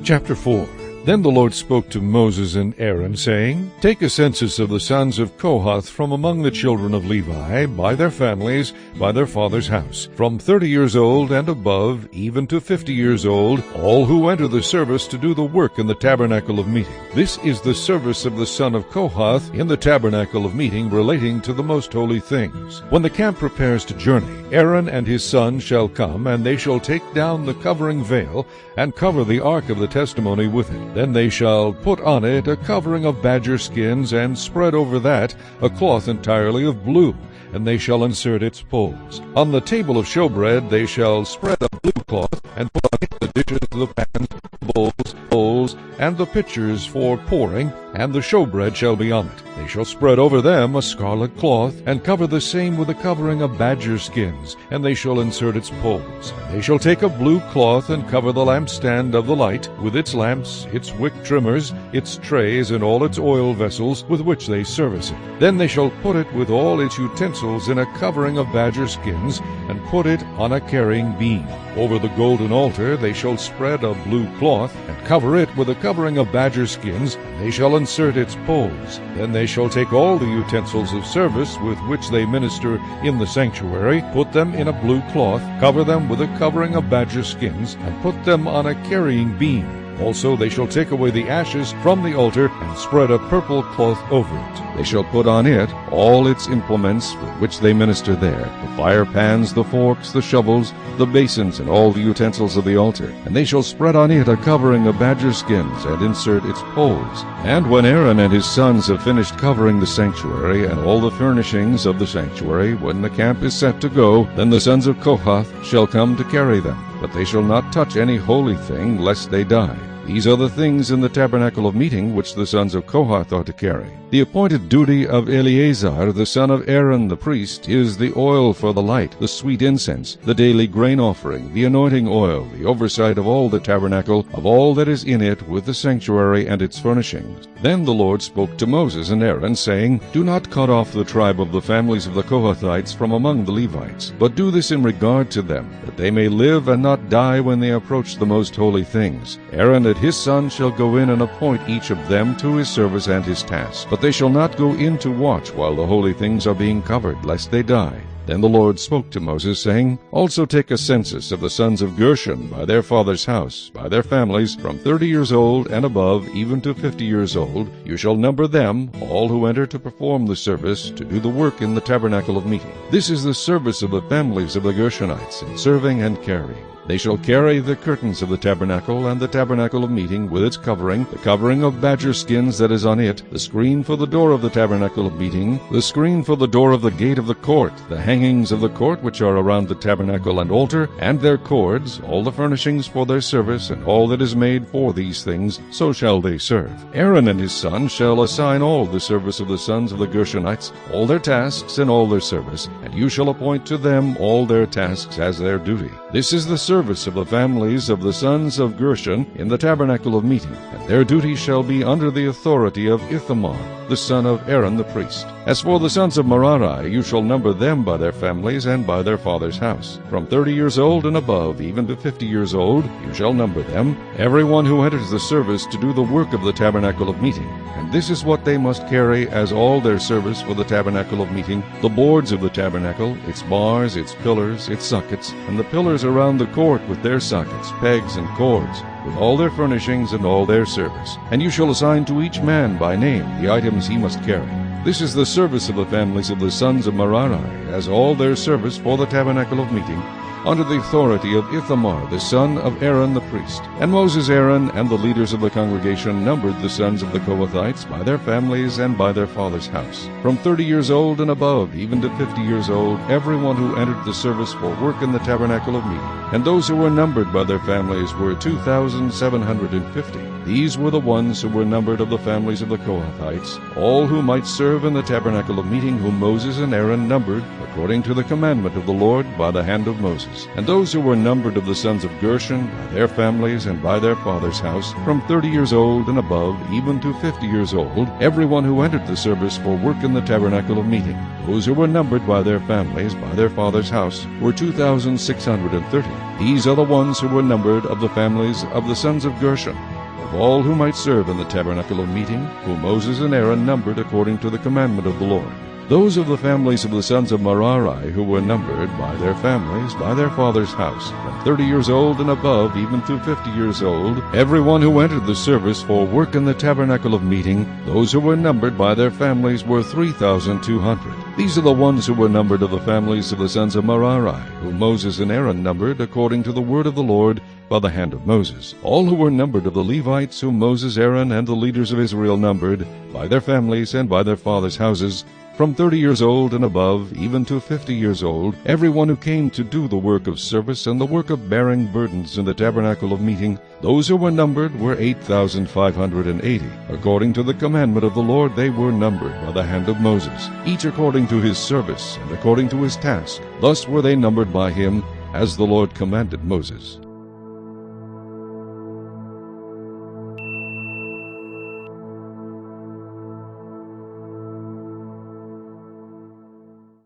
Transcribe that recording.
Chapter 4. Then the Lord spoke to Moses and Aaron, saying, Take a census of the sons of Kohath from among the children of Levi, by their families, by their father's house, from 30 years old and above, even to 50 years old, all who enter the service to do the work in the tabernacle of meeting. This is the service of the son of Kohath in the tabernacle of meeting, relating to the most holy things. When the camp prepares to journey, Aaron and his sons shall come, and they shall take down the covering veil, and cover the ark of the testimony with it. Then they shall put on it a covering of badger skins, and spread over that a cloth entirely of blue, and they shall insert its poles. On the table of showbread they shall spread a blue cloth, and put on it the dishes, the pans, the bowls, and the pitchers for pouring, and the showbread shall be on it. They shall spread over them a scarlet cloth, and cover the same with a covering of badger skins, and they shall insert its poles. And they shall take a blue cloth, and cover the lampstand of the light, with its lamps, its wick trimmers, its trays, and all its oil vessels, with which they service it. Then they shall put it with all its utensils in a covering of badger skins, and put it on a carrying beam. Over the golden altar they shall spread a blue cloth, and cover it with a covering of badger skins, and they shall insert its poles. Then they shall take all the utensils of service with which they minister in the sanctuary, put them in a blue cloth, cover them with a covering of badger skins, and put them on a carrying beam. Also they shall take away the ashes from the altar, and spread a purple cloth over it. They shall put on it all its implements with which they minister there, the fire pans, the forks, the shovels, the basins, and all the utensils of the altar. And they shall spread on it a covering of badger skins, and insert its poles. And when Aaron and his sons have finished covering the sanctuary, and all the furnishings of the sanctuary, when the camp is set to go, then the sons of Kohath shall come to carry them. But they shall not touch any holy thing, lest they die. These are the things in the tabernacle of meeting which the sons of Kohath are to carry. The appointed duty of Eleazar, the son of Aaron the priest, is the oil for the light, the sweet incense, the daily grain offering, the anointing oil, the oversight of all the tabernacle, of all that is in it, with the sanctuary and its furnishings. Then the Lord spoke to Moses and Aaron, saying, Do not cut off the tribe of the families of the Kohathites from among the Levites, but do this in regard to them, that they may live and not die when they approach the most holy things. Aaron and his sons shall go in and appoint each of them to his service and his task. But they shall not go in to watch while the holy things are being covered, lest they die. Then the Lord spoke to Moses, saying, Also take a census of the sons of Gershon by their father's house, by their families, from 30 years old and above, even to 50 years old. You shall number them, all who enter to perform the service, to do the work in the tabernacle of meeting. This is the service of the families of the Gershonites, in serving and carrying. They shall carry the curtains of the tabernacle, and the tabernacle of meeting with its covering, the covering of badger skins that is on it, the screen for the door of the tabernacle of meeting, the screen for the door of the gate of the court, the hangings of the court which are around the tabernacle and altar, and their cords, all the furnishings for their service, and all that is made for these things, so shall they serve. Aaron and his sons shall assign all the service of the sons of the Gershonites, all their tasks and all their service, and you shall appoint to them all their tasks as their duty. This is the service of the families of the sons of Gershon in the tabernacle of meeting, and their duty shall be under the authority of Ithamar, the son of Aaron the priest. As for the sons of Merari, you shall number them by their families and by their father's house. From 30 years old and above, even to 50 years old, you shall number them, everyone who enters the service to do the work of the tabernacle of meeting. And this is what they must carry as all their service for the tabernacle of meeting: the boards of the tabernacle, its bars, its pillars, its sockets, and the pillars around the court with their sockets, pegs, and cords, with all their furnishings and all their service. And you shall assign to each man by name the items he must carry. This is the service of the families of the sons of Merari, as all their service for the tabernacle of meeting, under the authority of Ithamar, the son of Aaron the priest. And Moses, Aaron, and the leaders of the congregation numbered the sons of the Kohathites by their families and by their father's house. From 30 years old and above, even to 50 years old, everyone who entered the service for work in the tabernacle of meeting. And those who were numbered by their families were 2,750. These were the ones who were numbered of the families of the Kohathites, all who might serve in the tabernacle of meeting, whom Moses and Aaron numbered, according to the commandment of the Lord by the hand of Moses. And those who were numbered of the sons of Gershon, by their families and by their father's house, from 30 years old and above, even to 50 years old, everyone who entered the service for work in the tabernacle of meeting. Those who were numbered by their families, by their father's house, were 2,630. These are the ones who were numbered of the families of the sons of Gershon. of all who might serve in the tabernacle of meeting, whom Moses and Aaron numbered according to the commandment of the Lord. Those of the families of the sons of Merari who were numbered by their families, by their father's house, from 30 years old and above, even to 50 years old, everyone who entered the service for work in the tabernacle of meeting, those who were numbered by their families were 3,200. These are the ones who were numbered of the families of the sons of Merari, whom Moses and Aaron numbered according to the word of the Lord by the hand of Moses. All who were numbered of the Levites, whom Moses, Aaron, and the leaders of Israel numbered, by their families and by their fathers' houses, from 30 years old and above, even to 50 years old, everyone who came to do the work of service and the work of bearing burdens in the tabernacle of meeting, those who were numbered were 8,580. According to the commandment of the Lord they were numbered by the hand of Moses, each according to his service and according to his task. Thus were they numbered by him, as the Lord commanded Moses.